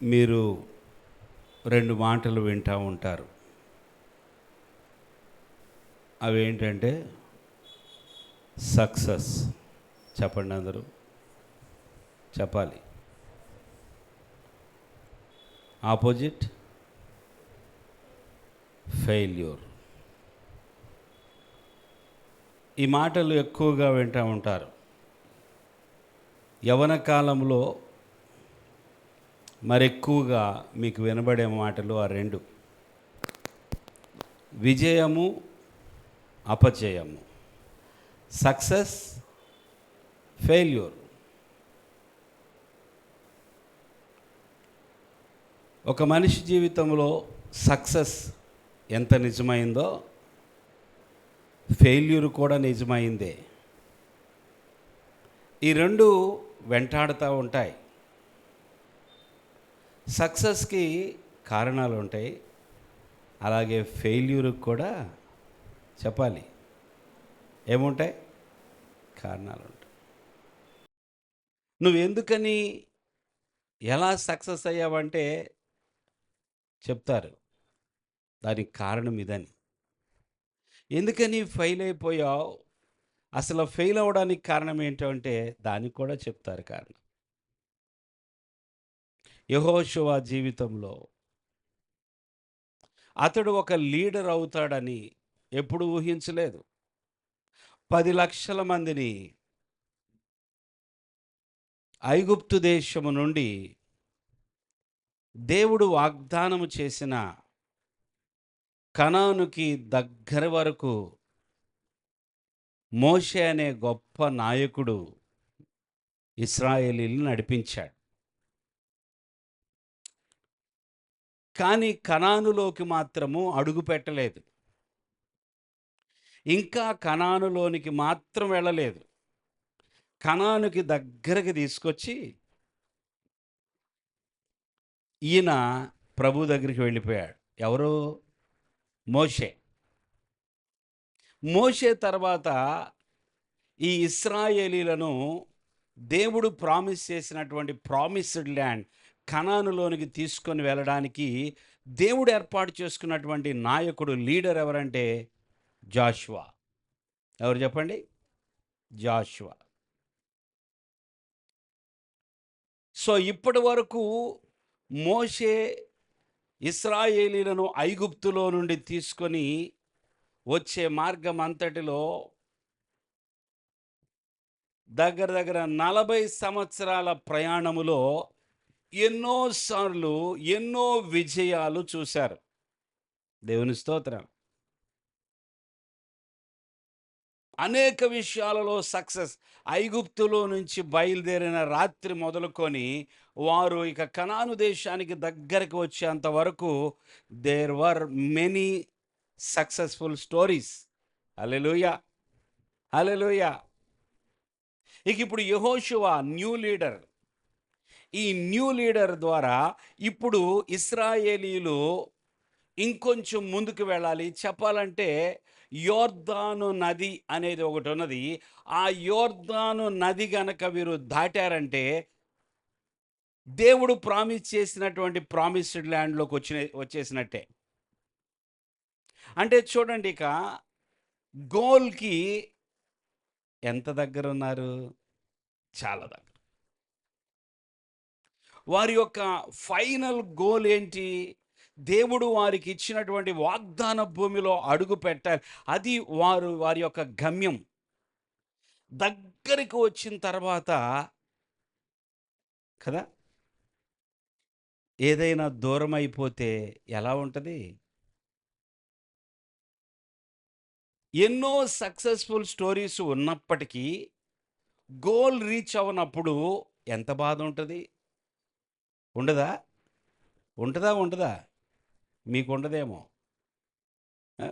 మీరు రెండు మాటలు వింటూ ఉంటారు. అవి ఏంటంటే సక్సెస్. చెప్పండి, అందరూ చెప్పాలి. Opposite failure. ఈ మాటలు ఎక్కువగా వింటూ ఉంటారు. యవ్వన కాలంలో మరెక్కువగా మీకు వినబడే మాటలు ఆ రెండు: విజయము, అపజయము. Success, failure. ఒక మనిషి జీవితంలో సక్సెస్ ఎంత నిజమైందో ఫెయిల్యూర్ కూడా నిజమైందే. ఈ రెండు వెంటాడుతూ ఉంటాయి. సక్సెస్కి కారణాలు ఉంటాయి, అలాగే ఫెయిల్యూర్కి కూడా చెప్పాలి ఏముంటాయి, కారణాలు ఉంటాయి. నువ్వు ఎందుకని ఎలా సక్సెస్ అయ్యావంటే చెప్తారు దానికి కారణం ఇదని. ఎందుకని ఫెయిల్ అయిపోయావు, అసలు ఫెయిల్ అవ్వడానికి కారణం ఏంటంటే దానికి కూడా చెప్తారు కారణం. యెహోషువ జీవితంలో అతడు ఒక లీడర్ అవుతాడని ఎప్పుడు ఊహించలేదు. 10 లక్షల మందిని ఐగుప్తు దేశము నుండి దేవుడు వాగ్దానము చేసిన కనానుకి దగ్గర వరకు మోషే అనే గొప్ప నాయకుడు ఇశ్రాయేలీయులను నడిపించాడు. కానీ కనానులోకి మాత్రము అడుగు పెట్టలేదు. ఇంకా కనానులోనికి మాత్రం వెళ్ళలేదు. కనానుకి దగ్గరకి తీసుకొచ్చి ఈయన ప్రభు దగ్గరికి వెళ్ళిపోయాడు. ఎవరు? మోషే. మోషే తర్వాత ఈ ఇశ్రాయేలీలను దేవుడు ప్రామిస్ చేసినటువంటి ప్రామిస్డ్ ల్యాండ్ కనానులోనికి తీసుకొని వెళ్ళడానికి దేవుడు ఏర్పాటు చేసుకున్నటువంటి నాయకుడు, లీడర్ ఎవరంటే జాషువా. ఎవరు చెప్పండి? జాషువా. సో ఇప్పటి వరకు మోషే ఇశ్రాయేలీలను ఐగుప్తులో నుండి తీసుకొని వచ్చే మార్గం అంతటిలో దగ్గర దగ్గర 40 సంవత్సరాల ప్రయాణములో ఎన్నోసార్లు ఎన్నో విజయాలు చూశారు. దేవుని స్తోత్రం. అనేక విషయాలలో సక్సెస్. ఐగుప్తులో నుంచి బయలుదేరిన రాత్రి మొదలుకొని వారు ఇక కనాను దేశానికి దగ్గరకు వచ్చేంత వరకు there were many successful stories. Hallelujah, hallelujah. ఇక ఇప్పుడు యెహోషువ న్యూ లీడర్. ఈ న్యూ లీడర్ ద్వారా ఇప్పుడు ఇశ్రాయేలీయులు ఇంకొంచెం ముందుకు వెళ్ళాలి. చెప్పాలంటే యోర్దాను నది అనేది ఒకటి ఉన్నది. ఆ యోర్దాను నది గనక వీరు దాటారంటే దేవుడు ప్రామిస్ చేసినటువంటి ప్రామిస్డ్ ల్యాండ్లోకి వచ్చేసినట్టే. అంటే చూడండి, ఇక గోల్కి ఎంత దగ్గర ఉన్నారు? చాలా దగ్గర. వారి యొక్క ఫైనల్ గోల్ ఏంటి? దేవుడు వారికి ఇచ్చినటువంటి వాగ్దాన భూమిలో అడుగు పెట్టాలి. అది వారి యొక్క గమ్యం. దగ్గరికి వచ్చిన తర్వాత కదా, ఏదైనా దూరం అయిపోతే ఎలా ఉంటుంది? ఎన్నో సక్సెస్ఫుల్ స్టోరీస్ ఉన్నప్పటికీ గోల్ రీచ్ అవనప్పుడు ఎంత బాధ ఉంటుంది? ఉండదా? ఉంటుందా? ఉండదా? మీకు ఉండదేమో. ఆ?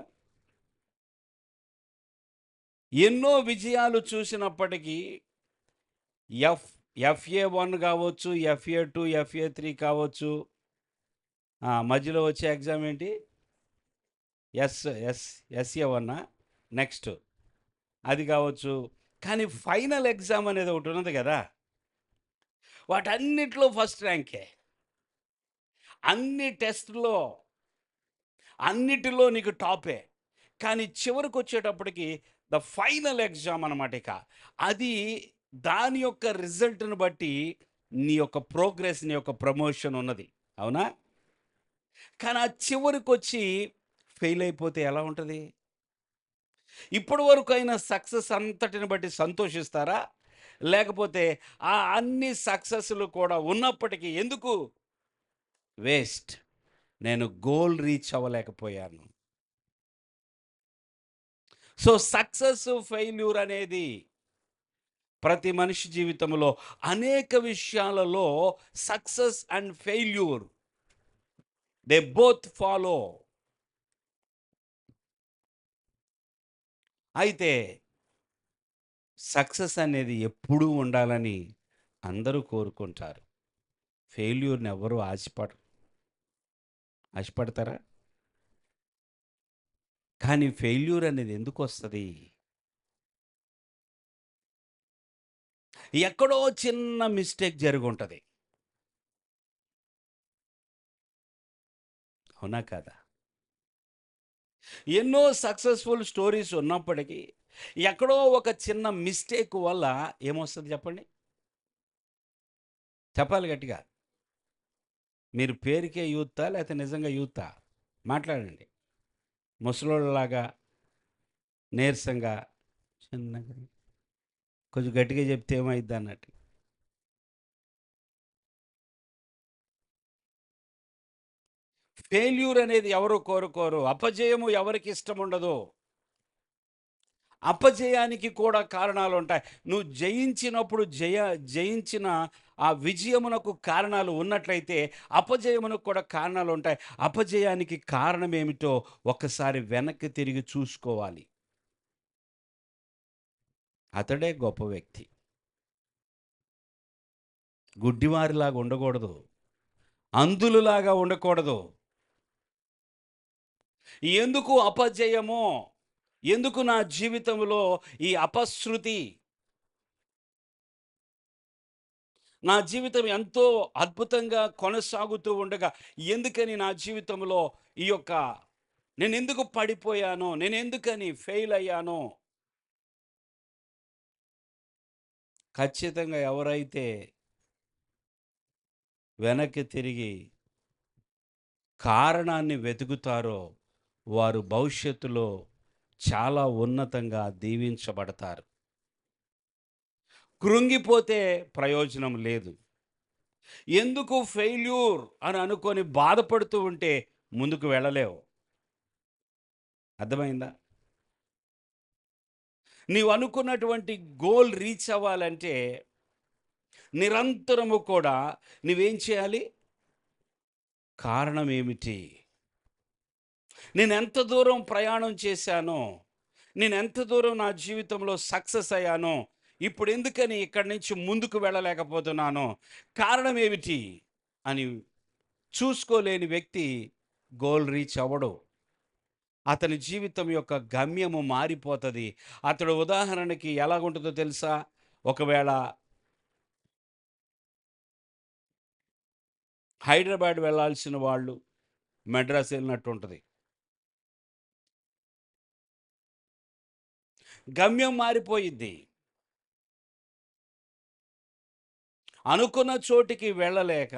ఎన్నో విజయాలు చూసినప్పటికీ ఎఫ్ FA1 కావచ్చు, FA2, FA3 కావచ్చు, మధ్యలో వచ్చే ఎగ్జామ్ ఏంటి? ఎస్ ఎస్ SA1 నెక్స్ట్ అది కావచ్చు. కానీ ఫైనల్ ఎగ్జామ్ అనేది ఒకటి ఉన్నది కదా, వాటన్నిటిలో ఫస్ట్ ర్యాంకే. అన్ని టెస్ట్‌లో అన్నిటిలో నీకు టాపే. కానీ చివరికొచ్చేటప్పటికి ద ఫైనల్ ఎగ్జామ్ అనమాట ఇక. అది దాని యొక్క రిజల్ట్‌ని బట్టి నీ యొక్క ప్రోగ్రెస్, నీ యొక్క ప్రమోషన్ ఉన్నది. అవునా? కానీ ఆ చివరికొచ్చి ఫెయిల్ అయిపోతే ఎలా ఉంటది? ఇప్పటి వరకైన సక్సెస్ అంతటిని బట్టి సంతోషిస్తారా? లేకపోతే ఆ అన్ని సక్సెస్‌లు కూడా ఉన్నప్పటికీ ఎందుకు వేస్ట్, నేను గోల్ రీచ్ అవ్వలేకపోయాను. సో, సక్సెస్, ఫెయిల్యూర్ అనేది ప్రతి మనిషి జీవితంలో అనేక విషయాలలో success and failure they both follow. అయితే సక్సెస్ అనేది ఎప్పుడూ ఉండాలని అందరూ కోరుకుంటారు. ఫెయిల్యూర్‌ని ఎవరు ఆశపడతారా? కానీ ఫెయిల్యూర్ అనేది ఎందుకొస్తది? ఎక్కడో చిన్న మిస్టేక్ జరిగుంటది. అవునా కాదా? ఎన్నో సక్సెస్‌ఫుల్ స్టోరీస్ ఉన్నప్పటికీ, ఎక్కడో ఒక చిన్న మిస్టేక్ వల్ల ఏమొస్తది చెప్పండి? చెప్పాలి గట్టిగా. మీరు పేరుకే యూతా? లేతే నిజంగా యూతా? మాట్లాడండి. ముసలోళ్ళలాగా, నీరసంగా, చిన్నగా కొంచెం గట్టిగా చెప్తే ఏమైద్దన్నట్టు. ఫెయిల్యూర్ అనేది ఎవరు కోరుకోరు. అపజయము ఎవరికి ఇష్టముండదు. అపజయానికి కూడా కారణాలుంటాయి. నువ్వు జయించినప్పుడు జయించిన ఆ విజయమునకు కారణాలు ఉన్నట్లయితే, అపజయమునకు కూడా కారణాలుంటాయి. అపజయానికి కారణమేమిటో ఒక్కసారి వెనక్కి తిరిగి చూసుకోవాలి. అతడే గొప్ప వ్యక్తి. గుడ్డివారిలాగా ఉండకూడదు. అంధులులాగా ఉండకూడదు. ఎందుకు అపజయము? ఎందుకు నా జీవితంలో ఈ అపశృతి? నా జీవితం ఎంతో అద్భుతంగా కొనసాగుతూ ఉండగా, ఎందుకని నా జీవితంలో ఈ యొక్క నేనెందుకు పడిపోయానో, నేనెందుకని ఫెయిల్ అయ్యానో, ఖచ్చితంగా ఎవరైతే వెనక్కి తిరిగి కారణాన్ని వెతుకుతారో, వారు భవిష్యత్తులో చాలా ఉన్నతంగా దీవించబడతారు. కృంగిపోతే ప్రయోజనం లేదు. ఎందుకు ఫెయిల్యూర్ అని అనుకొని బాధపడుతూ ఉంటే ముందుకు వెళ్ళలేవు. అర్థమైందా? నీవు అనుకున్నటువంటి గోల్ రీచ్ అవ్వాలంటే నిరంతరము కూడా నువ్వేం చేయాలి? కారణం ఏమిటి? నేనెంత దూరం ప్రయాణం చేశానో, నేనెంత దూరం నా జీవితంలో సక్సెస్ అయ్యానో, ఇప్పుడెందుకని ఇక్కడి నుంచి ముందుకు వెళ్ళలేకపోతున్నానో, కారణం ఏమిటి? అని చూసుకోలేని వ్యక్తి గోల్ రీచ్ అవ్వడు. అతని జీవితం యొక్క గమ్యము మారిపోతది. అతడు ఉదాహరణకి ఎలాగుంటదో తెలుసా? ఒకవేళ హైదరాబాద్ వెళ్ళాల్సిన వాళ్ళు మద్రాస్ ఎళ్ళినట్టుంటది. గమ్యం మారిపోయిద్ది. అనుకున్న చోటికి వెళ్ళలేక,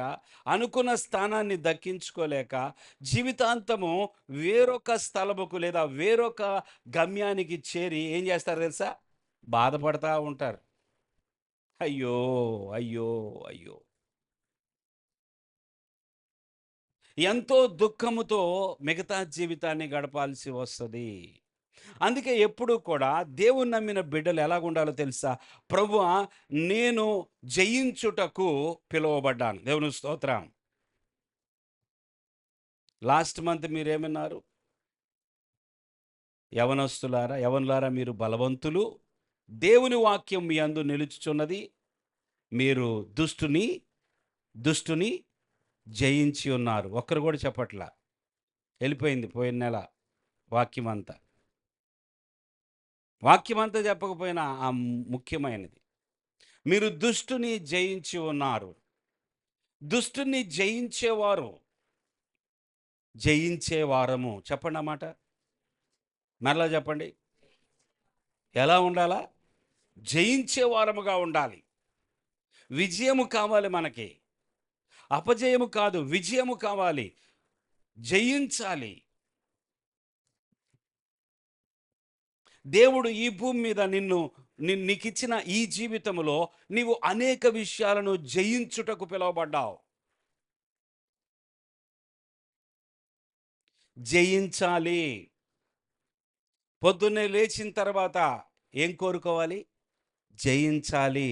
అనుకున్న స్థానాన్ని దక్కించుకోలేక, జీవితాంతము వేరొక స్థలముకు లేదా వేరొక గమ్యానికి చేరి ఏం చేస్తారు తెలుసా? బాధపడతా ఉంటారు. అయ్యో! అయ్యో! అయ్యో! ఎంతో దుఃఖముతో మిగతా జీవితాన్ని గడపాల్సి వస్తది. అందుకే ఎప్పుడూ కూడా దేవుని నమ్మిన బిడ్డలు ఎలాగుండాలో తెలుసా? ప్రభువా, నేను జయించుటకు పిలువబడ్డాను. దేవునికి స్తోత్రం. లాస్ట్ మంత్ మీరేమన్నారు? యవ్వనులారా మీరు బలవంతులు. దేవుని వాక్యం మీ యందు నిలుచుచున్నది. మీరు దుష్టుని జయించి ఉన్నారు. ఒక్కరు కూడా చెప్పట్లా. ఎళ్ళిపోయింది పోయిన నెల వాక్యమంతా. వాక్యమంతా చెప్పకపోయినా ముఖ్యమైనది. మీరు దుష్టుని జయించి ఉన్నారు. దుష్టుని జయించేవారు జయించే వారము. చెప్పండి ఆ మాట. మరలా చెప్పండి. ఎలా ఉండాలా? జయించే వారముగా ఉండాలి. విజయము కావాలి మనకి. అపజయము కాదు, విజయము కావాలి. జయించాలి. దేవుడు ఈ భూమి మీద నీకిచ్చిన ఈ జీవితములో నీవు అనేక విషయాలను జయించుటకు పిలువబడ్డావు. జయించాలి. పొద్దున్నే లేచిన తర్వాత ఏం కోరుకోవాలి? జయించాలి.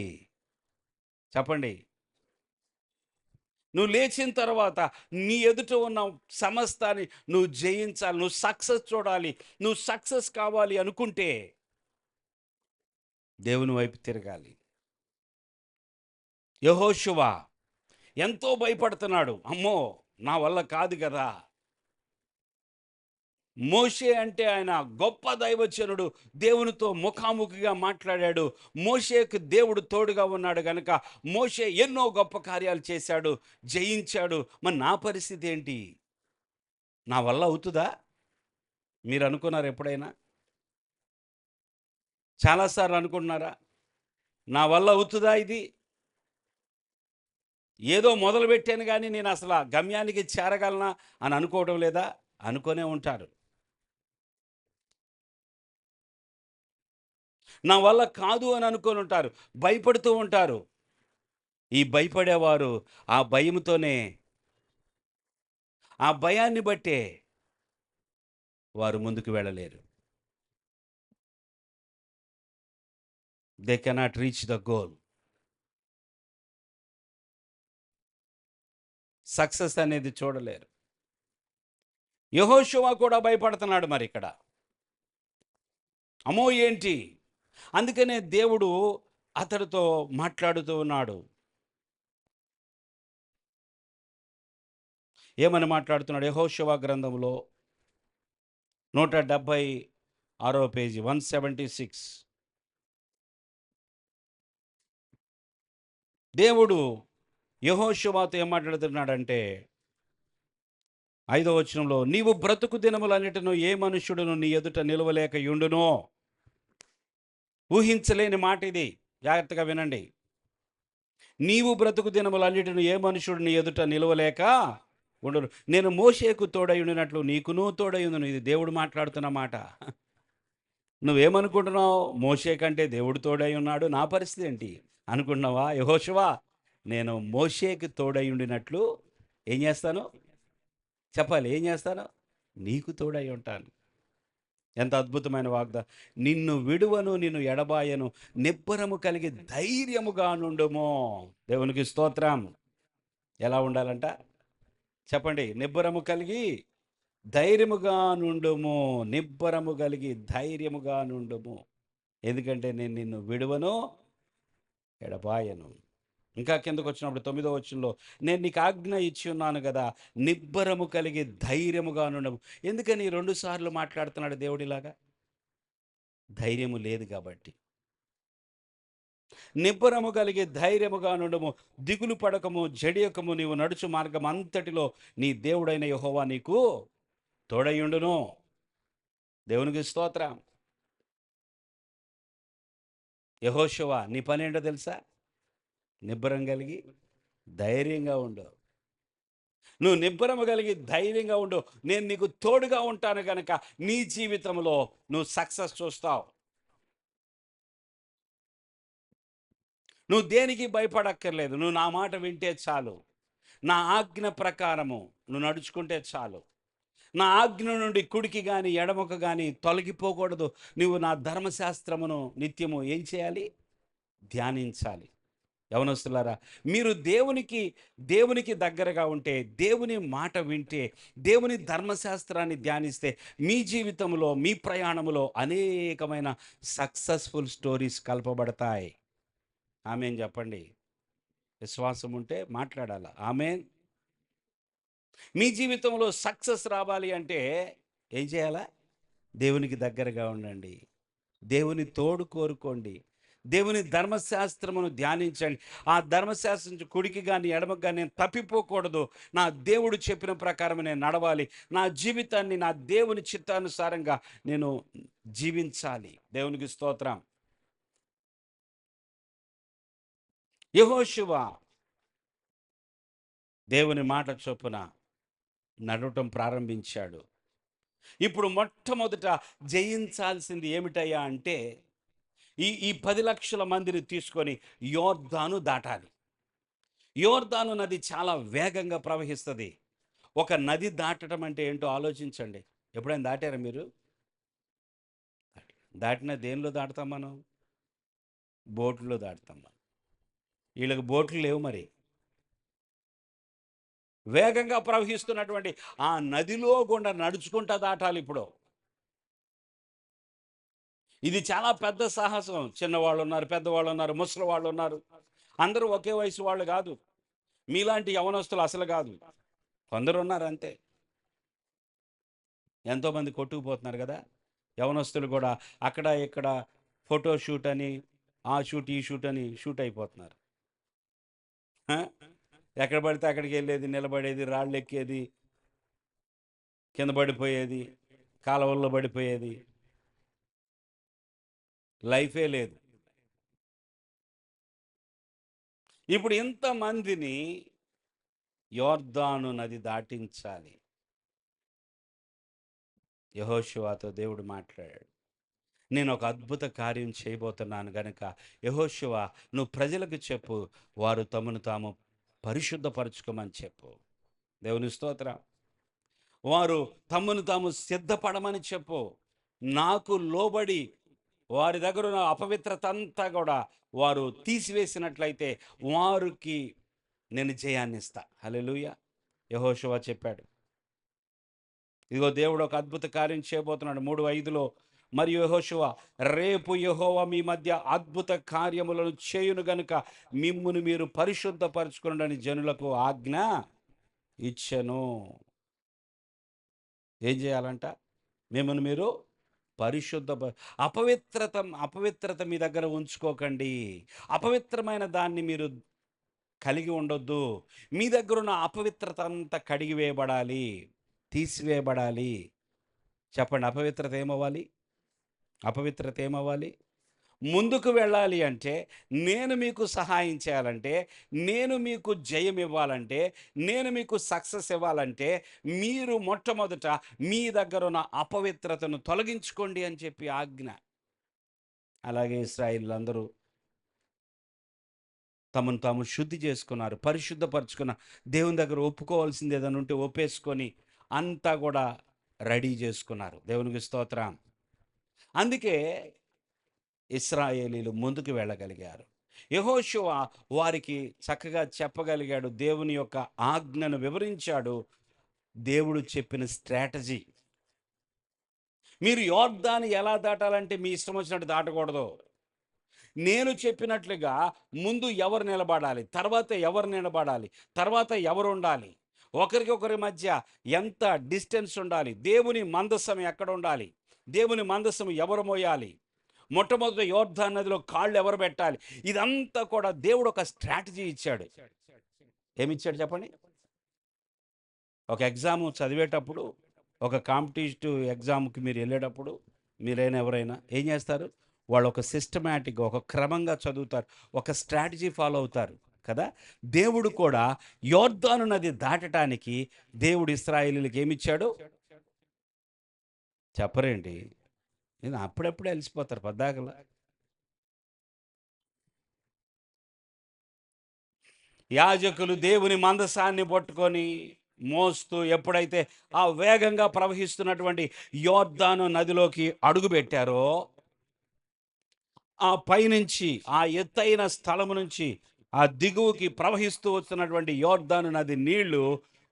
చెప్పండి. నువ్వు లేచిన తర్వాత నీ ఎదుట ఉన్న సమస్తాన్ని నువ్వు జయించాలి. నువ్వు సక్సెస్ చూడాలి. నువ్వు సక్సెస్ కావాలి అనుకుంటే దేవుని వైపు తిరగాలి. యెహోషువ ఎంతో భయపడుతున్నాడు. అమ్మో! నా వల్ల కాదు కదా! మోషే అంటే ఆయన గొప్ప దైవజనుడు. దేవునితో ముఖాముఖిగా మాట్లాడాడు. మోషేకు దేవుడు తోడుగా ఉన్నాడు గనుక మోషే ఎన్నో గొప్ప కార్యాలు చేశాడు, జయించాడు. మరి నా పరిస్థితి ఏంటి? నా వల్ల అవుతుందా? మీరు అనుకున్నారా ఎప్పుడైనా? చాలా సార్లు అనుకుంటున్నారా? నా వల్ల అవుతుందా ఇది? ఏదో మొదలుపెట్టాను గానీ నేను అసలు ఆ గమ్యానికి చేరగలనా అని అనుకోవడం లేదా? అనుకునే ఉంటారు. నా వల్ల కాదు అని అనుకోని ఉంటారు. భయపడుతూ ఉంటారు. ఈ భయపడేవారు ఆ భయముతోనే, ఆ భయాన్ని బట్టే వారు ముందుకు వెళ్ళలేరు. They cannot reach the goal. Success అనేది చూడలేరు. యెహోషువ కూడా భయపడుతున్నాడు మరిక్కడ. అమ్మో! ఏంటి? అందుకనే దేవుడు అతడితో మాట్లాడుతూ ఉన్నాడు. ఏమని మాట్లాడుతున్నాడు? యెహోషువ గ్రంథంలో 176 పేజీ 176. దేవుడు యెహోషువతో ఏం మాట్లాడుతున్నాడంటే 5వ వచనంలో, నీవు బ్రతుకు దినములన్నిటిను ఏ మనుష్యుడును నీ ఎదుట నిలవలేక యుండునో. ఊహించలేని మాట ఇది. జాగ్రత్తగా వినండి. నీవు బ్రతుకు దినములన్నిటిని ఏ మనుష్యుడు నీ ఎదుట నిలవలేక ఉండును. నేను మోషేకు తోడై ఉండినట్లు నీకును తోడై ఉందును. ఇది దేవుడు మాట్లాడుతున్న మాట. నువ్వేమనుకుంటున్నావు? మోషే కంటే దేవుడు తోడై ఉన్నాడు. నా పరిస్థితి ఏంటి అనుకుంటున్నావా? యెహోషువ, నేను మోషేకి తోడై ఉండినట్లు ఏం చేస్తాను? చెప్పాలి. ఏం చేస్తాను? నీకు తోడై ఉంటాను. ఎంత అద్భుతమైన నిన్ను విడువను, నిన్ను ఎడబాయను, నిబ్బరము కలిగి ధైర్యముగా నుండుము. దేవునికి స్తోత్రం. ఎలా ఉండాలంట? చెప్పండి. నిబ్బరము కలిగి ధైర్యముగా నుండుము. నిబ్బరము కలిగి ధైర్యముగా నుండుము. ఎందుకంటే నేను నిన్ను విడువను, ఎడబాయను. ఇంకా కిందకు వచ్చినప్పుడు 9వ వచనంలో, నేను నీకు ఆజ్ఞ ఇచ్చి ఉన్నాను కదా, నిబ్బరము కలిగి ధైర్యముగా నుండము. ఎందుకని 2 సార్లు మాట్లాడుతున్నాడు దేవుడిలాగా? ధైర్యము లేదు కాబట్టి. నిబ్బరము కలిగి ధైర్యముగా నుండము, దిగులు పడకము, జడియకము, నీవు నడుచు మార్గం అంతటిలో నీ దేవుడైన యెహోవా నీకు తోడయుండును. దేవునికి స్తోత్రం. యెహోషువ, నీ పనేంటో తెలుసా? నిబ్బరం కలిగి ధైర్యంగా ఉండు. నువ్వు నిబ్బరము కలిగి ధైర్యంగా ఉండు. నేను నీకు తోడుగా ఉంటాను గనక నీ జీవితంలో నువ్వు సక్సెస్ చూస్తావు. నువ్వు దేనికి భయపడక్కర్లేదు. నువ్వు నా మాట వింటే చాలు. నా ఆజ్ఞ ప్రకారము నువ్వు నడుచుకుంటే చాలు. నా ఆజ్ఞ నుండి కుడికి గాని, ఎడమకు గాని తొలగిపోకూడదు. నువ్వు నా ధర్మశాస్త్రమును నిత్యము ఏం చేయాలి? ధ్యానించాలి. యవనస్తులారా, మీరు దేవునికి దగ్గరగా ఉంటే, దేవుని మాట వింటే, దేవుని ధర్మశాస్త్రాన్ని ధ్యానిస్తే, మీ జీవితంలో, మీ ప్రయాణములో అనేకమైన సక్సెస్ఫుల్ స్టోరీస్ కలపబడతాయి. ఆమేన్ చెప్పండి. విశ్వాసం ఉంటే మాట్లాడాలి. ఆమేన్. మీ జీవితంలో సక్సెస్ రావాలి అంటే ఏం చేయాలా? దేవునికి దగ్గరగా ఉండండి. దేవుని తోడు కోరుకోండి. దేవుని ధర్మశాస్త్రమును ధ్యానించండి. ఆ ధర్మశాస్త్రం నుంచి కుడికి గాని, ఎడమకి గాని నేను తప్పిపోకూడదు. నా దేవుడు చెప్పిన ప్రకారం నేను నడవాలి. నా జీవితాన్ని నా దేవుని చిత్తానుసారంగా నేను జీవించాలి. దేవునికి స్తోత్రం. యెహోషువ దేవుని మాట చొప్పున నడవటం ప్రారంభించాడు. ఇప్పుడు మొట్టమొదట జయించాల్సింది ఏమిటయ్యా అంటే, ఈ 10,00,000 మందిని తీసుకొని యోర్దాను దాటాలి. యోర్దాను నది చాలా వేగంగా ప్రవహిస్తది. ఒక నది దాటడం అంటే ఏంటో ఆలోచించండి. ఎప్పుడైనా దాటారా మీరు? దాటినా దేనిలో దాటుతాం మనం? బోట్‌లో దాటుతాం మనం. ఈళ్ళకి బోట్లు లేవు మరి. వేగంగా ప్రవహిస్తున్నటువంటి ఆ నదిలో గుండా నడుచుకుంటా దాటాలిప్పుడు. ఇది చాలా పెద్ద సాహసం. చిన్నవాళ్ళున్నారు, పెద్దవాళ్ళున్నారు, ముసలి వాళ్ళున్నారు. అందరూ ఒకే వయసు వాళ్ళు గాదు. మీలాంటి యవ్వనస్తులు అసలు గాదు. కొందరున్నారు అంతే. ఎంతోమంది కొట్టుకుపోతున్నారు గదా! యవ్వనస్తులు గూడా అక్కడ, ఇక్కడ ఫోటో షూట్ అని, ఆ షూట్, ఈ షూట్ అని షూట్ అయిపోతున్నారు. ఆ! ఎక్కడ పడితే అక్కడికెళ్ళేది, నిలబడేది, రాళ్ళెక్కేది, కింద పడిపోయేది, కాలవల్లో పడిపోయేది. లైఫే లేదు. ఇప్పుడు ఇంతమందిని యోర్దాను నది దాటించాలి. యెహోషువతో దేవుడు మాట్లాడాడు. నేను ఒక అద్భుత కార్యం చేయబోతున్నాను గనుక యెహోషువ నువ్వు ప్రజలకు చెప్పు, వారు తమను తాము పరిశుద్ధపరచుకోమని చెప్పు. దేవుని స్తోత్రం. వారు తమను తాము సిద్ధపడమని చెప్పు. నాకు లోబడి వారి దగ్గర ఉన్న అపవిత్రత అంతా కూడా వారు తీసివేసినట్లయితే వారికి నేను జయాన్ని ఇస్తా. హల్లెలూయా. యెహోషువ చెప్పాడు. ఇదిగో దేవుడు ఒక అద్భుత కార్యం చేయబోతున్నాడు. 3:5లో మరియు యెహోషువ రేపు యెహోవా మీ మధ్య అద్భుత కార్యములను చేయును గనుక మిమ్మును మీరు పరిశుద్ధపరచుకొనుడని జనులకు ఆజ్ఞ ఇచ్చెను. ఏం చేయాలంట? మిమ్మల్ని మీరు పరిశుద్ధ అపవిత్రత మీ దగ్గర ఉంచుకోకండి. అపవిత్రమైన దాన్ని మీరు కలిగి ఉండొద్దు. మీ దగ్గరున్న అపవిత్రత అంతా కడిగివేయబడాలి. తీసివేయబడాలి. చెప్పండి అపవిత్రత ఏమవ్వాలి? అపవిత్రత ఏమవ్వాలి? ముందుకు వెళ్ళాలి అంటే, నేను మీకు సహాయం చేయాలంటే, నేను మీకు జయం ఇవ్వాలంటే, నేను మీకు సక్సెస్ ఇవ్వాలంటే, మీరు మొట్టమొదట మీ దగ్గరున్న అపవిత్రతను తొలగించుకోండి అని చెప్పి ఆజ్ఞ. అలాగే ఇశ్రాయేలీయులందరూ తమను తాము శుద్ధి చేసుకున్నారు. పరిశుద్ధపరచుకున్న దేవుని దగ్గర ఒప్పుకోవాల్సింది ఏదైనా ఉంటే ఒప్పేసుకొని అంతా కూడా రెడీ చేసుకున్నారు. దేవునికి స్తోత్రం. అందుకే ఇశ్రాయేలీయులు ముందుకు వెళ్ళగలిగారు. యెహోషువ వారికి చక్కగా చెప్పగలిగాడు. దేవుని యొక్క ఆజ్ఞను వివరించాడు. దేవుడు చెప్పిన స్ట్రాటజీ. మీరు యోర్దాను ఎలా దాటాలంటే మీ ఇష్టం వచ్చినట్టు దాటకూడదు. నేను చెప్పినట్లుగా ముందు ఎవరు నిలబడాలి, తర్వాత ఎవరు నిలబడాలి, తర్వాత ఎవరు ఉండాలి, ఒకరికొకరి మధ్య ఎంత డిస్టెన్స్ ఉండాలి, దేవుని మందసం ఎక్కడ ఉండాలి, దేవుని మందసం ఎవరు మోయాలి, మొట్టమొదటి యోర్దాను నదిలో కాళ్ళు ఎవరు పెట్టాలి, ఇదంతా కూడా దేవుడు ఒక స్ట్రాటజీ ఇచ్చాడు. ఏమిచ్చాడు చెప్పండి? ఒక ఎగ్జామ్ చదివేటప్పుడు, ఒక కాంపిటీటివ్ ఎగ్జామ్కి మీరు వెళ్ళేటప్పుడు మీరైనా ఎవరైనా ఏం చేస్తారు? వాళ్ళు ఒక సిస్టమాటిక్గా ఒక క్రమంగా చదువుతారు, ఒక స్ట్రాటజీ ఫాలో అవుతారు కదా. దేవుడు కూడా యోర్దాను నది దాటడానికి దేవుడు ఇశ్రాయేలీయులకు ఏమిచ్చాడు చెప్పరేంటి? నేను అప్పుడప్పుడే అలసిపోతారు పద్దాకలా. యాజకులు దేవుని మందసాన్ని పట్టుకొని మోస్తూ ఎప్పుడైతే ఆ వేగంగా ప్రవహిస్తున్నటువంటి యోర్దాను నదిలోకి అడుగుపెట్టారో, ఆ పైనుంచి ఆ ఎత్తైన స్థలం నుంచి ఆ దిగువకి ప్రవహిస్తూ వస్తున్నటువంటి యోర్దాను నది నీళ్లు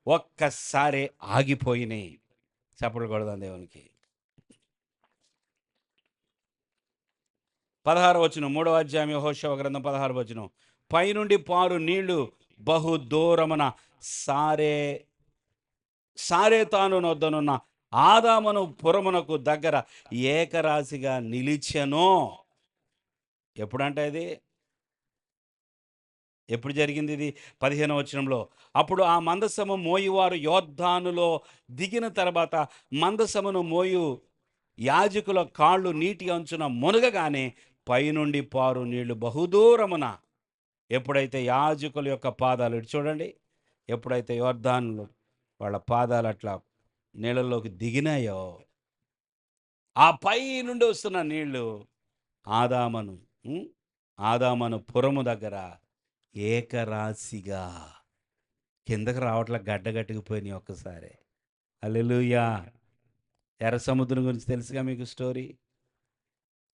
ఒక్కసారి ఆగిపోయినాయి. చప్పట్లు కొడదాం దేవునికి. 16వ వచనం, 3వ అధ్యాయం యెహోషువ గ్రంథం 16వ వచనం. పైనుండి పారు నీళ్లు బహు దూరమున సారే సారేతాను నొద్దనున్న ఆదామును పురమునకు దగ్గర ఏకరాశిగా నిలిచెను. ఎప్పుడంట ఇది? ఎప్పుడు జరిగింది ఇది? 15వ వచనంలో. అప్పుడు ఆ మందసము మోయువారు యొర్దానులో దిగిన తర్వాత మందసమును మోయు యాజకుల కాళ్ళు నీటి అంచున మునగగానే పైనుండి పారు నీళ్లు బహుదూరమున, ఎప్పుడైతే యాజకుల యొక్క పాదాలు ఇటు చూడండి, ఎప్పుడైతే యొర్దానులో వాళ్ళ పాదాలు అట్లా నీళ్ళలోకి దిగినాయో, ఆ పై నుండి వస్తున్న నీళ్లు ఆదామను ఉం? ఆదామను పురము దగ్గర ఏకరాశిగా కిందకి రావట్ల గడ్డగట్టుకుపోయినాయి ఒక్కసారి. హల్లెలూయా. ఎర్ర సముద్రం గురించి తెలుసుగా మీకు స్టోరీ.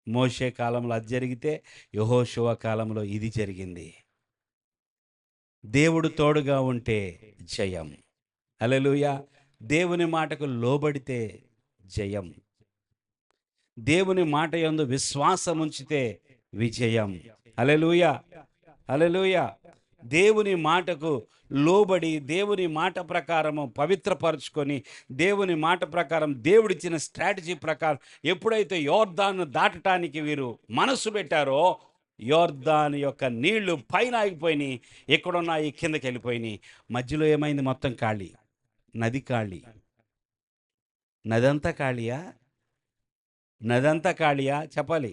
మోషే కాలంలో అది జరిగితే యెహోషువ కాలంలో ఇది జరిగింది. దేవుడు తోడుగా ఉంటే జయం. హల్లెలూయా. దేవుని మాటకు లోబడితే జయం. దేవుని మాట యందు విశ్వాసం ఉంచితే విజయం. హల్లెలూయా. హల్లెలూయా. దేవుని మాటకు లోబడి దేవుని మాట ప్రకారము పవిత్రపరుచుకొని దేవుని మాట ప్రకారం దేవుడిచ్చిన స్ట్రాటజీ ప్రకారం ఎప్పుడైతే యోర్దాను దాటటానికి వీరు మనసు పెట్టారో, యోర్దాను యొక్క నీళ్లు పైన ఆగిపోయినాయి, ఎక్కడున్నాయి కిందకి వెళ్ళిపోయినాయి. మధ్యలో ఏమైంది? మొత్తం ఖాళీ. నది ఖాళీ. నదంతా ఖాళీయా? నదంతా ఖాళీయా? చెప్పాలి,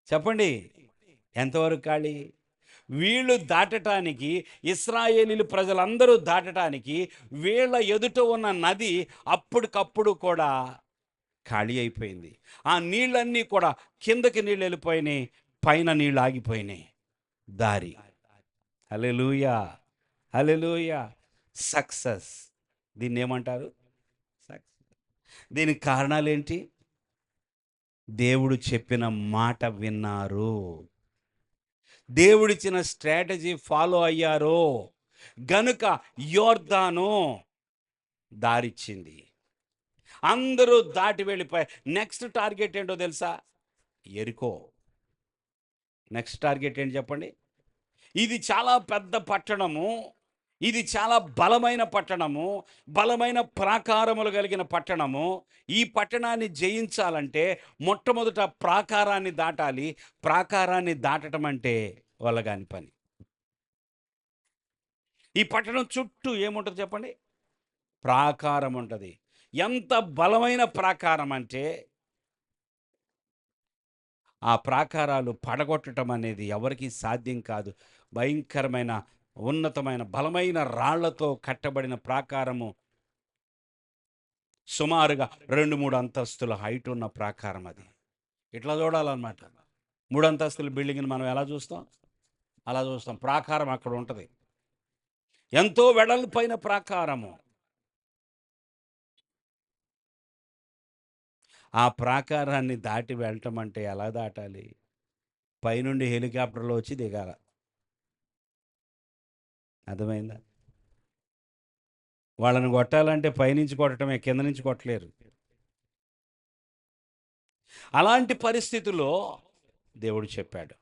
చెప్పండి. ఎంతవరకు ఖాళీ? వీళ్ళు దాటటానికి, ఇశ్రాయేలీలు ప్రజలందరూ దాటటానికి వీళ్ళ ఎదుట ఉన్న నది అప్పటికప్పుడు కూడా ఖాళీ అయిపోయింది. ఆ నీళ్ళన్నీ కూడా కిందకి నీళ్ళు వెళ్ళిపోయినాయి, పైన నీళ్ళు ఆగిపోయినాయి. దారి. హల్లెలూయా. హల్లెలూయా. సక్సెస్. దీన్ని ఏమంటారు? సక్సెస్. దీనికి కారణాలేంటి? దేవుడు చెప్పిన మాట విన్నారు, దేవుడిచ్చిన స్ట్రాటజీ ఫాలో అయ్యారు గనుక యోర్దాను దారిచ్చింది. అందరూ దాటి వెళ్ళిపోయి నెక్స్ట్ టార్గెట్ ఏంటో తెలుసా? ఎరికో. నెక్స్ట్ టార్గెట్ ఏంటి చెప్పండి? ఇది చాలా పెద్ద పట్టణము, ఇది చాలా బలమైన పట్టణము, బలమైన ప్రాకారములు కలిగిన పట్టణము. ఈ పట్టణాన్ని జయించాలంటే మొట్టమొదట ప్రాకారాన్ని దాటాలి. ప్రాకారాన్ని దాటడం అంటే వల్లగాని పని. ఈ పట్టణం చుట్టూ ఏముంటుంది చెప్పండి? ప్రాకారం ఉంటుంది. ఎంత బలమైన ప్రాకారం అంటే ఆ ప్రాకారాలు పడగొట్టడం అనేది ఎవరికీ సాధ్యం కాదు. భయంకరమైన ఉన్నతమైన బలమైన రాళ్లతో కట్టబడిన ప్రాకారము, సుమారుగా 2-3 అంతస్తుల హైట్ ఉన్న ప్రాకారం అది. ఇట్లా చూడాలన్నమాట. 3 అంతస్తుల బిల్డింగ్ని మనం ఎలా చూస్తాం? అలా చూస్తాం. ప్రాకారం అక్కడ ఉంటుంది. ఎంతో వెడల్పైన ప్రాకారము. ఆ ప్రాకారాన్ని దాటి వెళ్ళటం అంటే ఎలా దాటాలి? పైనుండి హెలికాప్టర్లో వచ్చి దిగాల. అర్థమైందా? వాళ్ళని కొట్టాలంటే పైనుంచి కొట్టడమే, కింద నుంచి కొట్టలేరు. అలాంటి పరిస్థితుల్లో దేవుడు చెప్పాడు,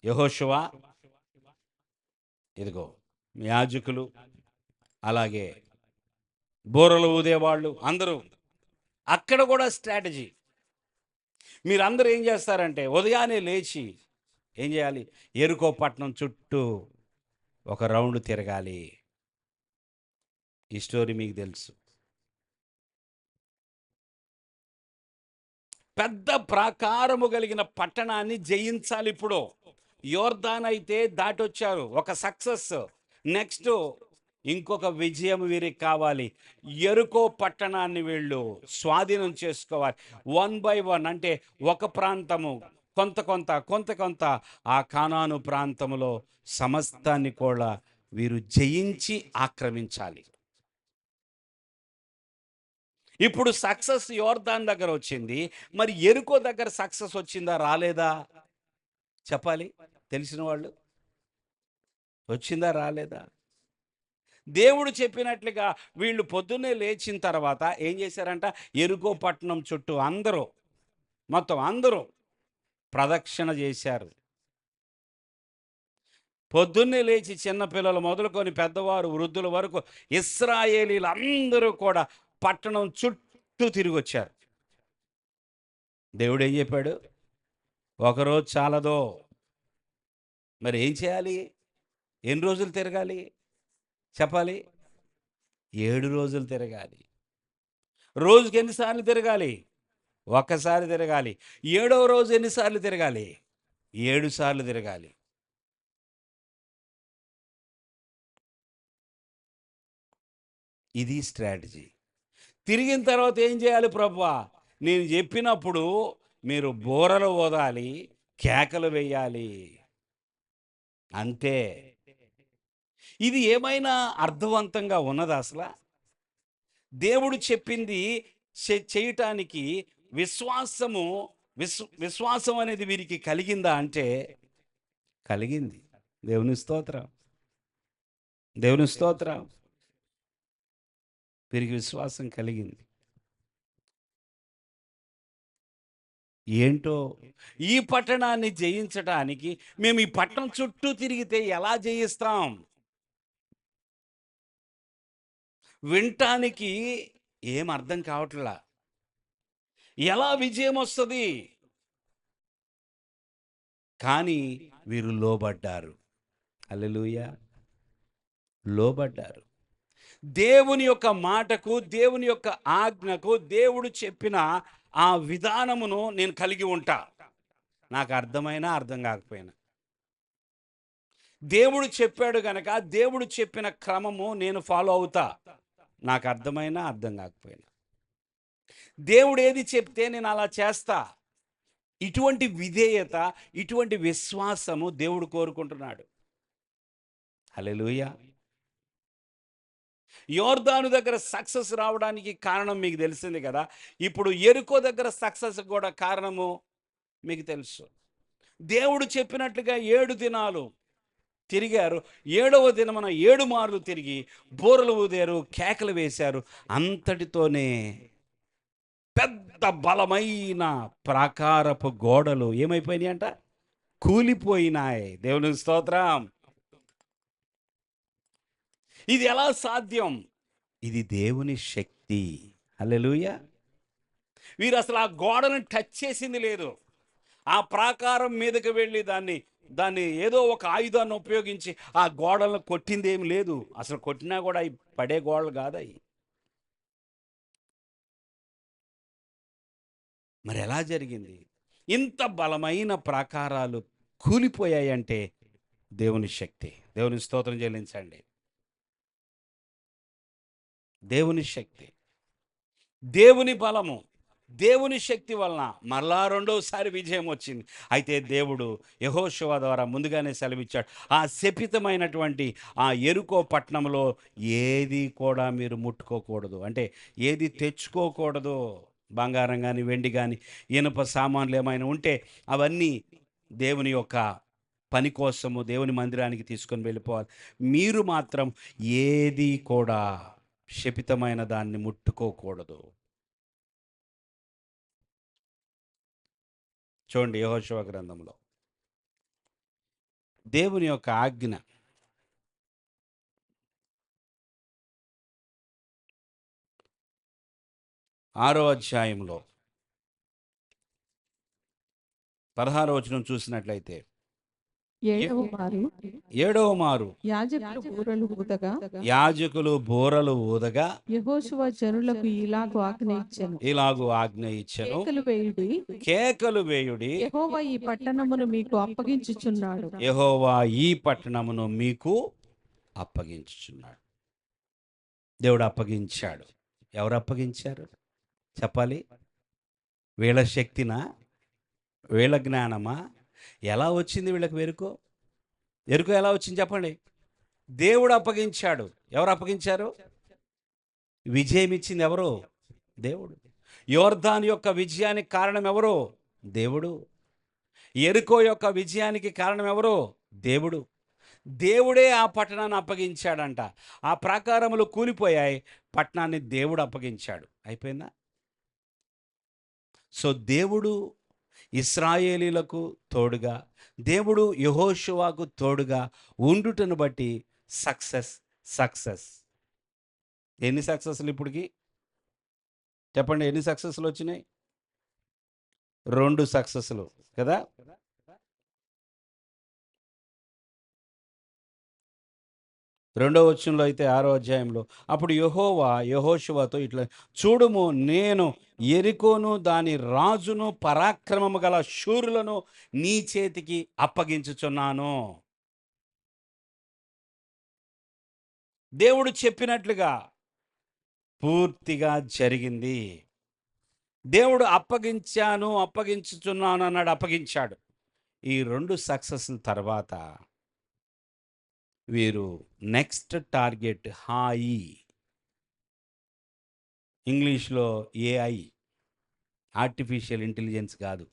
యెహోషువ ఇదిగో యాజకులు, అలాగే బూరలు ఊదేవాళ్ళు అందరూ. అక్కడ కూడా స్ట్రాటజీ. మీరందరూ ఏం చేస్తారంటే ఉదయాన్నే లేచి ఏం చేయాలి? ఎరుకో పట్టణం చుట్టూ ఒక రౌండ్ తిరగాలి. ఈ స్టోరీ మీకు తెలుసు. పెద్ద ప్రాకారము కలిగిన పట్టణాన్ని జయించాలి. ఇప్పుడు యోర్దాన్ అయితే దాటొచ్చారు, ఒక సక్సెస్. నెక్స్ట్ ఇంకొక విజయం వీరికి కావాలి. ఎరుకో పట్టణాన్ని వీళ్ళు స్వాధీనం చేసుకోవాలి. 1 by 1 అంటే ఒక ప్రాంతము కొంత కొంత కొంత కొంత ఆ కానాను ప్రాంతములో సమస్తాన్ని కూడా వీరు జయించి ఆక్రమించాలి. ఇప్పుడు సక్సెస్ యోర్దాన్ దగ్గర వచ్చింది. మరి ఎరుకో దగ్గర సక్సెస్ వచ్చిందా రాలేదా? చెప్పాలి తెలిసిన వాళ్ళు. వచ్చిందా రాలేదా? దేవుడు చెప్పినట్లుగా వీళ్ళు పొద్దున్నే లేచిన తర్వాత ఏం చేశారంట? ఎరుకో పట్టణం చుట్టూ అందరూ, మొత్తం అందరూ ప్రదక్షిణ చేశారు. పొద్దున్నే లేచి చిన్నపిల్లలు మొదలుకొని పెద్దవారు వృద్ధుల వరకు ఇశ్రాయేలీలు అందరూ కూడా పట్టణం చుట్టూ తిరిగి వచ్చారు. దేవుడు ఏం చెప్పాడు? ఒకరోజు చాలదో. మరి ఏం చేయాలి? ఎన్ని రోజులు తిరగాలి చెప్పాలి? 7 రోజులు తిరగాలి. రోజుకి ఎన్నిసార్లు తిరగాలి? ఒక్కసారి తిరగాలి. ఏడవ రోజు ఎన్నిసార్లు తిరగాలి? 7 సార్లు తిరగాలి. ఇది స్ట్రాటజీ. తిరిగిన తర్వాత ఏం చేయాలి ప్రభువా? నేను చెప్పినప్పుడు మీరు బూరలు ఊదాలి, కేకలు వేయాలి. అంతే. ఇది ఏమైనా అర్థవంతంగా ఉన్నదా అసల? దేవుడు చెప్పింది చేయటానికి విశ్వాసము విశ్వాసం అనేది వీరికి కలిగిందా అంటే కలిగింది. దేవుని స్తోత్రం. దేవుని స్తోత్రం. వీరికి విశ్వాసం కలిగింది. ఏంటో ఈ పట్టణాన్ని జయించడానికి మేము ఈ పట్టణం చుట్టూ తిరిగితే ఎలా జయిస్తాం? వినటానికి ఏం అర్థం కావట్లా. ఎలా విజయం వస్తుంది? కానీ వీరు లోబడ్డారు. హల్లెలూయా. లోబడ్డారు. దేవుని యొక్క మాటకు, దేవుని యొక్క ఆజ్ఞకు, దేవుడు చెప్పిన ఆ విధానమును నేను కలిగి ఉంటా. నాకు అర్థమైనా అర్థం కాకపోయినా. దేవుడు చెప్పాడు గనక దేవుడు చెప్పిన క్రమము నేను ఫాలో అవుతా. నాకు అర్థమైనా అర్థం కాకపోయినా. దేవుడు ఏది చెప్తే నేను అలా చేస్తా. ఇటువంటి విధేయత, ఇటువంటి విశ్వాసము దేవుడు కోరుకుంటున్నాడు. హల్లెలూయా. యోర్దాను దగ్గర సక్సెస్ రావడానికి కారణం మీకు తెలిసింది కదా. ఇప్పుడు యెరికో దగ్గర సక్సెస్ కూడా కారణము మీకు తెలుసు. దేవుడు చెప్పినట్లుగా 7 దినాలు తిరిగారు. 7వ దినమున 7 మార్లు తిరిగి బూరలు ఊదారు, కేకలు వేశారు. అంతటితోనే పెద్ద బలమైన ప్రాకారపు గోడలు ఏమైపోయినాయి అంట? కూలిపోయినాయి. దేవుని స్తోత్రం. ఇది ఎలా సాధ్యం? ఇది దేవుని శక్తి. హల్లెలూయా. వీరు అసలు ఆ గోడను టచ్ చేసింది లేదు. ఆ ప్రాకారం మీదకి వెళ్ళి దాన్ని ఏదో ఒక ఆయుధాన్ని ఉపయోగించి ఆ గోడలను కొట్టింది ఏమి లేదు. అసలు కొట్టినా కూడా అవి పడే గోడలు కాదయి. మరి ఎలా జరిగింది? ఇంత బలమైన ప్రాకారాలు కూలిపోయాయంటే దేవుని శక్తి. దేవుని స్తోత్రం చెల్లించండి. దేవుని శక్తి, దేవుని బలము, దేవుని శక్తి వలన మరలా రెండోసారి విజయం వచ్చింది. అయితే దేవుడు యెహోషువ ద్వారా ముందుగానే సెలవిచ్చాడు. ఆ శపితమైనటువంటి ఆ యెరికో పట్టణంలో ఏది కూడా మీరు ముట్టుకోకూడదు. అంటే ఏది తెచ్చుకోకూడదు. బంగారం కానీ, వెండి కానీ, ఇనుప సామాన్లు ఏమైనా ఉంటే అవన్నీ దేవుని యొక్క పని కోసము దేవుని మందిరానికి తీసుకొని వెళ్ళిపోవాలి. మీరు మాత్రం ఏది కూడా శపితమైన దాన్ని ముట్టుకోకూడదు. చూడండి యెహోషువ గ్రంథంలో దేవుని యొక్క ఆజ్ఞ 6వ అధ్యాయంలో 16వ వచనం చూసినట్లయితే 7వ మారు యాజకులు బూరలు ఊదగా యెహోషువ జనులకు ఇలాగు ఆజ్ఞ ఇచ్చెను. కేకలు వేయుడి. యెహోవా ఈ పట్టణమును మీకు అప్పగించుచున్నాడు. యెహోవా ఈ పట్టణమును మీకు అప్పగించుచున్నాడు. దేవుడు అప్పగించాడు. ఎవరు అప్పగించారు చెప్పాలి? వీళ్ళ శక్తినా? వీళ్ళ జ్ఞానమా? ఎలా వచ్చింది వీళ్ళకి ఎరుకో ఎలా వచ్చింది చెప్పండి? దేవుడు అప్పగించాడు. ఎవరు అప్పగించారు? విజయం ఇచ్చింది ఎవరు? దేవుడు. యోర్దాను యొక్క విజయానికి కారణం ఎవరు? దేవుడు. యెరికో యొక్క విజయానికి కారణం ఎవరు? దేవుడు. దేవుడే ఆ పట్టణాన్ని అప్పగించాడంట. ఆ ప్రాకారములు కూలిపోయాయి, పట్టణాన్ని దేవుడు అప్పగించాడు. అయిపోయిందా? సో దేవుడు ఇశ్రాయేలీలకు తోడుగా, దేవుడు యెహోషువకు తోడుగా ఉండుటను బట్టి సక్సెస్. ఎన్ని సక్సెస్లు ఇప్పటికి చెప్పండి? ఎన్ని సక్సెస్లు వచ్చినాయి? 2 సక్సెస్‌లు కదా! రెండో వచనంలో అయితే 6వ అధ్యాయంలో అప్పుడు యెహోవా యెహోషువతో ఇట్లా చూడుము నేను యెరికోను దాని రాజును పరాక్రమము గల శూరులను నీ చేతికి అప్పగించుచున్నాను. దేవుడు చెప్పినట్లుగా పూర్తిగా జరిగింది. దేవుడు అప్పగించుచున్నాను అన్నాడు, అప్పగించాడు. ఈ 2 సక్సెస్‌ల తర్వాత వీరు నెక్స్ట్ టార్గెట్ హాయి. ఇంగ్లీష్‌లో ఏఐ, ఆర్టిఫిషియల్ ఇంటెలిజెన్స్ కాదు.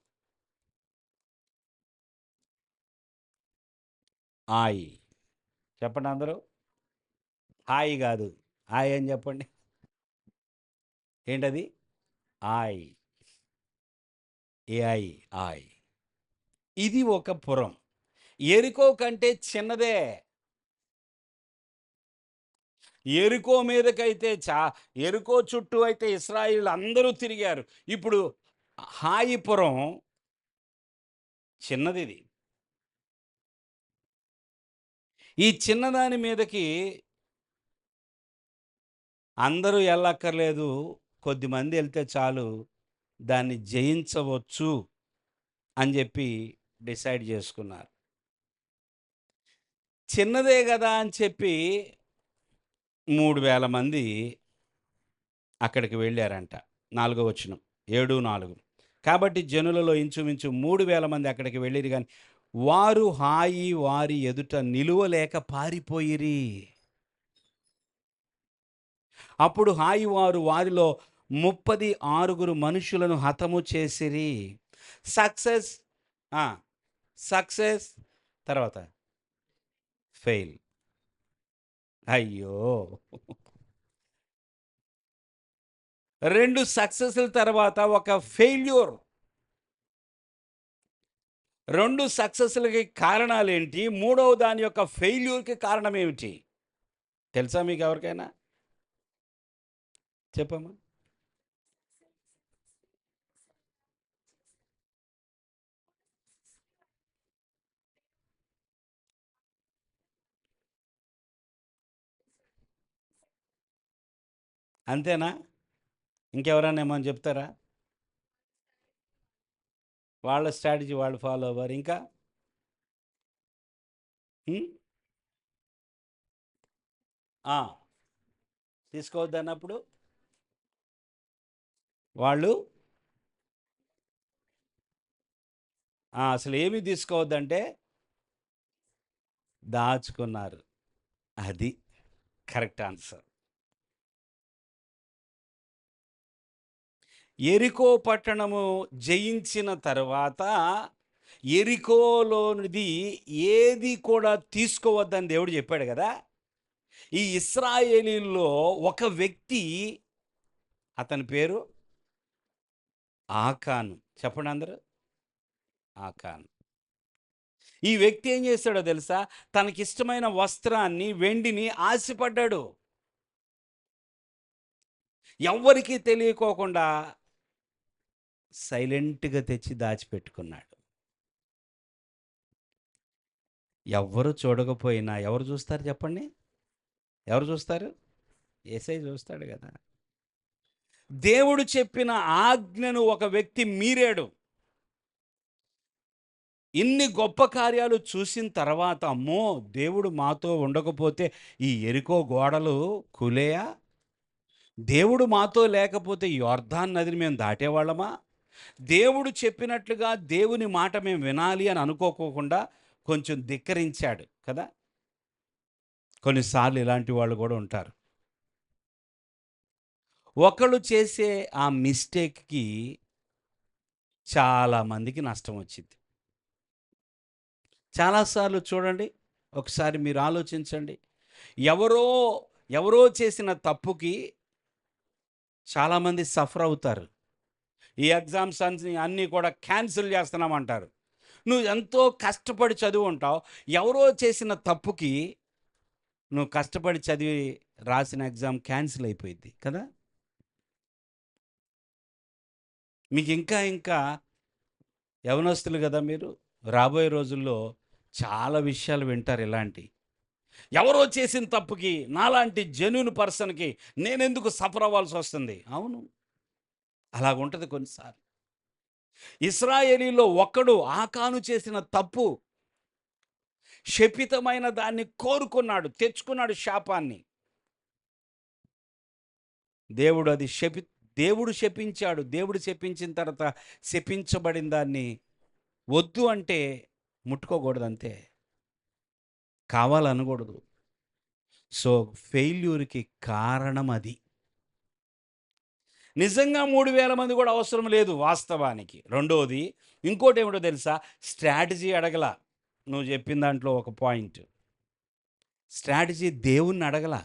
ఆయ్. చెప్పండి అందరూ. హాయ్ కాదు. హాయ్ అని చెప్పండి. ఏంటది? ఆయ్. ఏఐ ఆయ్. ఇది ఒక పురం. యెరికో కంటే చిన్నదే. యెరికో మీదకైతే యెరికో చుట్టూ అయితే ఇశ్రాయేలు అందరూ తిరిగారు. ఇప్పుడు హాయిపురం చిన్నదిది. ఈ చిన్నదాని మీదకి అందరూ ఎళ్ళక్కర్లేదు. కొద్దిమంది ఎళ్తే చాలు దాన్ని జయించవచ్చు అని జెప్పి డిసైడ్ జేసుకున్నారు. చిన్నదే గదా అని చెప్పి 3000 మంది అక్కడికి వెళ్ళారంట. 4 వచనం. 7, 4. కాబట్టి జనులలో ఇంచుమించు 3000 మంది అక్కడికి వెళ్ళిరి గాని వారు హాయి వారి ఎదుట నిలువలేక పారిపోయిరి. అప్పుడు హాయి వారు వారిలో 36 మనుషులను హతము చేసిరి. సక్సెస్. ఆ! సక్సెస్ తర్వాత ఫెయిల్. అయ్యో! 2 సక్సెస్‌ల తర్వాత ఒక ఫెయిల్యూర్. 2 సక్సెస్‌లకి కారణాలేంటి? మూడవ దాని యొక్క ఫెయిల్యూర్‌కి కారణమేమిటి? తెలుసా మీకెవరికైనా? చెప్పమ్మా. అంతేనా? ఇంకెవరైనా ఏమన్నా చెప్తారా? వాళ్ళ స్ట్రాటజీ వాళ్ళు ఫాలో అవ్వరు. ఇంకా? హ్మ్. ఆ! తీసుకోవద్దన్నప్పుడు వాళ్ళు అసలేమి తీసుకోవద్దంటే దాచుకున్నారు. అది కరెక్ట్ ఆన్సర్. యెరికో పట్టణము జయించిన తరువాత యెరికోలోనిది ఏది కూడా తీసుకోవద్దని దేవుడు చెప్పాడు గదా! ఈ ఇశ్రాయేలీయుల్లో ఒక వ్యక్తి అతని పేరు ఆకాను. చెప్పండి అందరూ. ఆకాను. ఈ వ్యక్తి ఏం చేశాడో తెలుసా? తనకిష్టమైన వస్త్రాన్ని, వెండిని ఆశపడ్డాడు. ఎవ్వరికీ తెలియకోకుండా సైలెంట్‌గా తెచ్చి దాచిపెట్టుకున్నాడు. ఎవ్వరు చూడకపోయినా ఎవరు చూస్తారు చెప్పండి? ఎవరు చూస్తారు? యేసయ్య చూస్తాడు గదా! దేవుడు చెప్పిన ఆజ్ఞను ఒక వ్యక్తి మీరాడు. ఇన్ని గొప్ప కార్యాలు చూసిన తర్వాత అమ్మో! దేవుడు మాతో ఉండకపోతే ఈ యెరికో గోడలు కూలేయా? దేవుడు మాతో లేకపోతే ఈ యొర్దాను నదిని మేము దాటేవాళ్ళమా? దేవుడు చెప్పినట్లుగా దేవుని మాట మేము వినాలి అని అనుకోకోకుండా కొంచెం ధిక్కరించాడు కదా! కొన్నిసార్లు ఇలాంటి వాళ్ళు కూడా ఉంటారు. ఒకళ్ళు చేసే ఆ మిస్టేక్‌కి చాలా మందికి నష్టం వచ్చిద్ది. చాలా సార్లు చూడండి, ఒకసారి మీరు ఆలోచించండి. ఎవరో, ఎవరో చేసిన తప్పుకి చాలామంది సఫర్ అవుతారు. ఈ ఎగ్జామ్స్ అన్నీ కూడా క్యాన్సిల్ చేస్తున్నామంటారు. నువ్వు ఎంతో కష్టపడి చదువుంటావు. ఎవరో చేసిన తప్పుకి నువ్వు కష్టపడి చదివి రాసిన ఎగ్జామ్ క్యాన్సిల్ అయిపోయిద్ది కదా! మీకు ఇంకా ఇంకా యవనస్తులు కదా మీరు. రాబోయే రోజుల్లో చాలా విషయాలు వింటారు ఇలాంటి. ఎవరో చేసిన తప్పుకి నాలాంటి జెన్యూన్ పర్సన్‌కి నేనెందుకు సఫర్ అవ్వాల్సొస్తుంది? అవును. అలాగుంటది కొన్నిసార్లు. ఇశ్రాయేలీయుల్లో ఒక్కడు ఆకాను చేసిన తప్పు, శపితమైన దాన్ని కోరుకున్నాడు, తెచ్చుకున్నాడు శాపాన్ని. దేవుడు అది శపి దేవుడు శపించాడు. దేవుడు శపించిన తర్వాత శపించబడిన దాన్ని వద్దు అంటే ముట్టుకోకూడదంతే. కావాలనకూడదు. సో, ఫెయిల్యూర్‌కి కారణం అది. నిజంగా 3000 మంది కూడా అవసరం లేదు వాస్తవానికి. రెండోది ఇంకోటేమిటో తెలుసా? స్ట్రాటజీ అడగల. నువ్వు చెప్పిన దాంట్లో ఒక పాయింట్. స్ట్రాటజీ దేవుణ్ణి అడగల.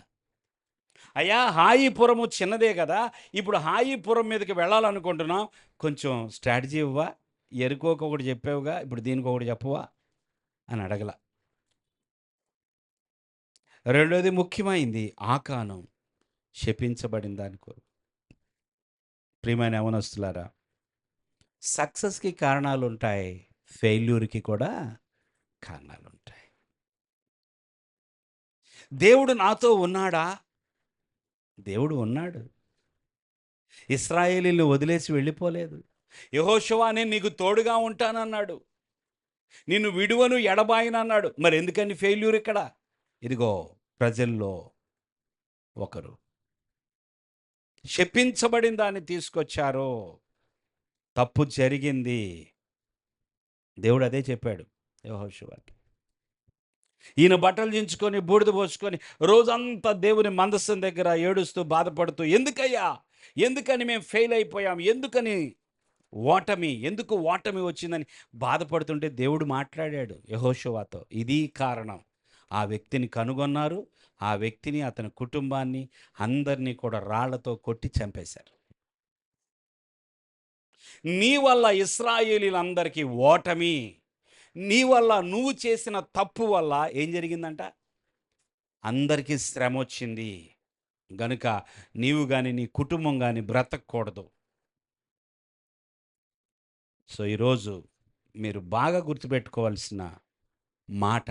అయ్యా హాయిపురము చిన్నదే కదా! ఇప్పుడు హాయిపురం మీదకి వెళ్ళాలనుకుంటున్నాం. కొంచెం స్ట్రాటజీ ఇవ్వా? ఎరుకోకి ఒకటి చెప్పావుగా, ఇప్పుడు దీనికొకటి చెప్పవా? అని అడగల. రెండోది ముఖ్యమైంది ఆకాను శపించబడిన దాని కొరకు. ప్రియమైన యవనస్తులారా, సక్సెస్‌కి కారణాలుంటాయి. ఫెయిల్యూర్‌కి కూడా కారణాలుంటాయి. దేవుడు నాతో ఉన్నాడా? దేవుడు ఉన్నాడు. ఇశ్రాయేలీయులను వదిలేసి వెళ్ళిపోలేదు. యెహోషువ నేను నీకు తోడుగా ఉంటానన్నాడు. నిన్ను విడువను ఎడబాయనన్నాడు. మరెందుకని ఫెయిల్యూర్ ఇక్కడ? ఇదిగో ప్రజల్లో ఒకరు శపించబడిన దాన్ని తీసుకొచ్చారు. తప్పు జరిగింది. దేవుడు అదే చెప్పాడు యెహోషువకి. ఈయన బట్టలు చించుకొని బూడిద పోసుకొని రోజంతా దేవుని మందస్సం దగ్గర ఏడుస్తూ బాధపడుతూ ఎందుకయ్యా, ఎందుకని మేము ఫెయిల్ అయిపోయాం, ఎందుకు ఓటమి వచ్చిందని బాధపడుతుంటే దేవుడు మాట్లాడాడు యెహోషువతో. ఇది కారణం. ఆ వ్యక్తిని కనుగొన్నారు. ఆ వ్యక్తిని, అతని కుటుంబాన్ని అందరినీ కూడా రాళ్లతో కొట్టి చంపేశారు. నీ వల్ల ఇశ్రాయేలీలందరికీ ఓటమి. నీ వల్ల, నువ్వు చేసిన తప్పు వల్ల ఏం జరిగిందంట? అందరికీ శ్రమ వచ్చింది. గనుక నీవు గాని నీ కుటుంబం గాని బ్రతకూడదు. సో ఈరోజు మీరు బాగా గుర్తుపెట్టుకోవాల్సిన మాట,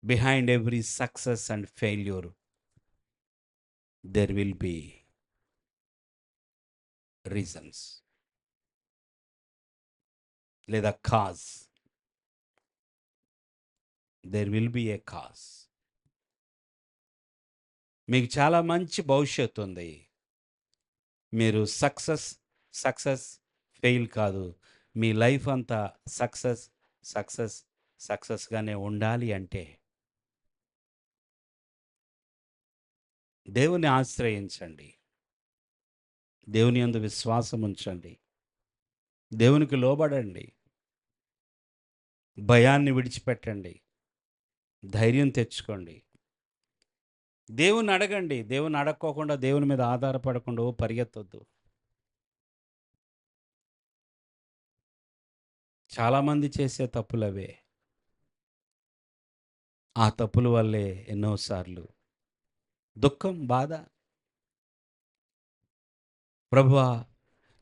behind every success and failure there will be reasons లేదా cause. There will be a cause. మీకు చాలా మంచి భవిష్యత్తు ఉంది. మీరు సక్సెస్ ఫెయిల్ కాదు. మీ లైఫ్ అంతా సక్సెస్ సక్సెస్ సక్సెస్గానే ఉండాలి అంటే దేవుని ఆశ్రయించండి. దేవుని యందు విశ్వాసం ఉంచండి. దేవునికి లోబడండి. భయాన్ని విడిచిపెట్టండి. ధైర్యం తెచ్చుకోండి. దేవుని అడగండి. దేవుని అడక్కోకుండా దేవుని మీద ఆధారపడకుండా పరిగెత్తొద్దు. చాలామంది చేసే తప్పులవే. ఆ తప్పుల వల్లే ఎన్నోసార్లు దుఃఖం, బాధ. ప్రభువా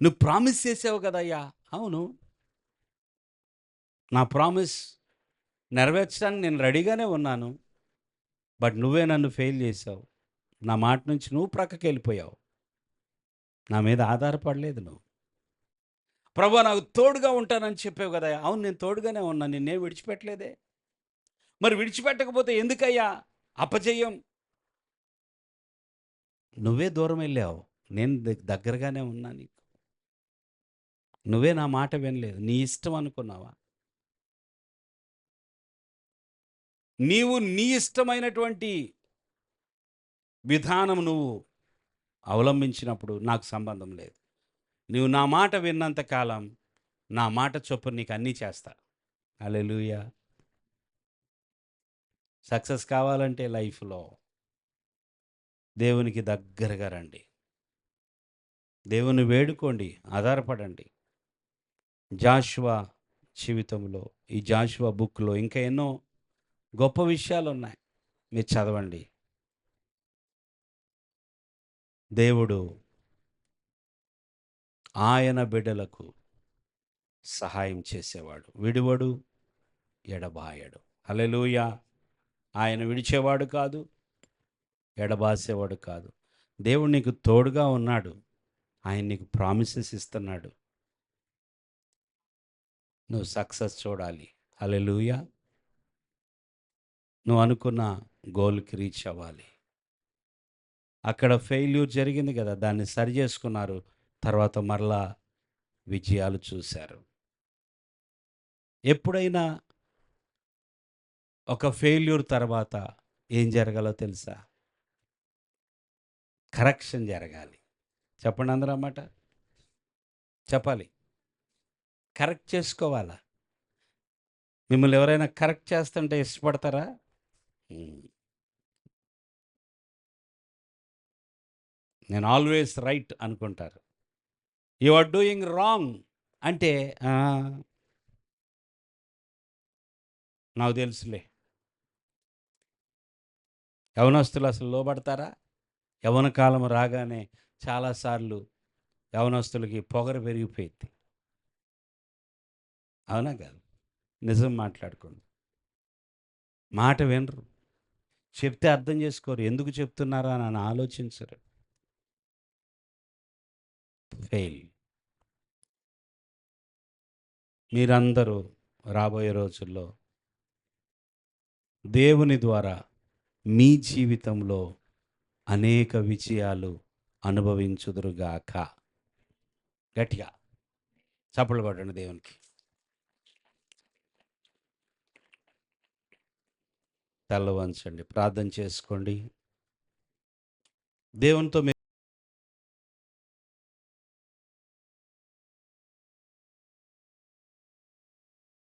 నువ్వు ప్రామిస్ చేసావు కదయ్యా. అవును, నా ప్రామిస్ నెరవేర్చడానికి నేను రెడీగానే ఉన్నాను. బట్ నువ్వే నన్ను ఫెయిల్ చేసావు. నా మాట నుంచి నువ్వు ప్రక్కకి వెళ్ళిపోయావు. నా మీద ఆధారపడలేదు నువ్వు. ప్రభువా నాకు తోడుగా ఉంటానని చెప్పావు కదయ్యా. అవును, నేను తోడుగానే ఉన్నాను, నిన్నేం విడిచిపెట్టలేదే. మరి విడిచిపెట్టకపోతే ఎందుకయ్యా అపజయం? నువ్వే దూరం వెళ్ళావు. నేను దగ్గరగానే ఉన్నా నీకు. నువ్వే నా మాట వినలేదు. నీ ఇష్టం అనుకున్నావా? నీవు నీ ఇష్టమైనటువంటి విధానం నువ్వు అవలంబించినప్పుడు నాకు సంబంధం లేదు. నువ్వు నా మాట విన్నంత కాలం నా మాట చొప్పున నీకు అన్నీ చేస్తా. హల్లెలూయా. సక్సెస్ కావాలంటే లైఫ్లో దేవునికి దగ్గరగా రండి. దేవుని వేడుకోండి, ఆధారపడండి. జాషువా జీవితంలో, ఈ జాషువా బుక్లో ఇంకా ఎన్నో గొప్ప విషయాలు ఉన్నాయి. మీరు చదవండి. దేవుడు ఆయన బిడ్డలకు సహాయం చేసేవాడు, విడువడు, ఎడబాయడు. హల్లెలూయా. ఆయన విడిచేవాడు కాదు, ఎడబాసేవాడు కాదు. దేవుడు నీకు తోడుగా ఉన్నాడు. ఆయన నీకు ప్రామిసెస్ ఇస్తున్నాడు. నువ్వు సక్సెస్ చూడాలి. హల్లెలూయా. నువ్వు అనుకున్న గోల్కి రీచ్ అవ్వాలి. అక్కడ ఫెయిల్యూర్ జరిగింది కదా, దాన్ని సరి చేసుకున్నారు. తర్వాత మరలా విజయాలు చూశారు. ఎప్పుడైనా ఒక ఫెయిల్యూర్ తర్వాత ఏం జరగాలో తెలుసా? కరెక్షన్ జరగాలి. చెప్పండి అందరూ అన్నమాట. చెప్పాలి. కరెక్ట్ చేసుకోవాలా? మిమ్మల్ని ఎవరైనా కరెక్ట్ చేస్తుంటే ఇష్టపడతారా? నేను ఆల్వేస్ రైట్ అనుకుంటారు. యు ఆర్ డూయింగ్ రాంగ్ అంటే "ఆ, నాకు తెలుసులే." యవనస్తులు అసలు లోబడతారా? యవన కాలం రాగానే చాలాసార్లు యవనస్తులకి పొగరు పెరిగిపోయింది. అవునా కాదు? నిజం మాట్లాడుకోండి. మాట వినరు. చెప్తే అర్థం చేసుకోరు. ఎందుకు చెప్తున్నారా అని ఆలోచించరు. ఫెయిల్. మీరందరూ రాబోయే రోజుల్లో దేవుని ద్వారా మీ జీవితంలో అనేక విజయాలు అనుభవించుదురుగాక. గట్టిగా చప్పట్లు కొట్టండి దేవునికి. తల వంచండి, ప్రార్థన చేసుకోండి. దేవునితో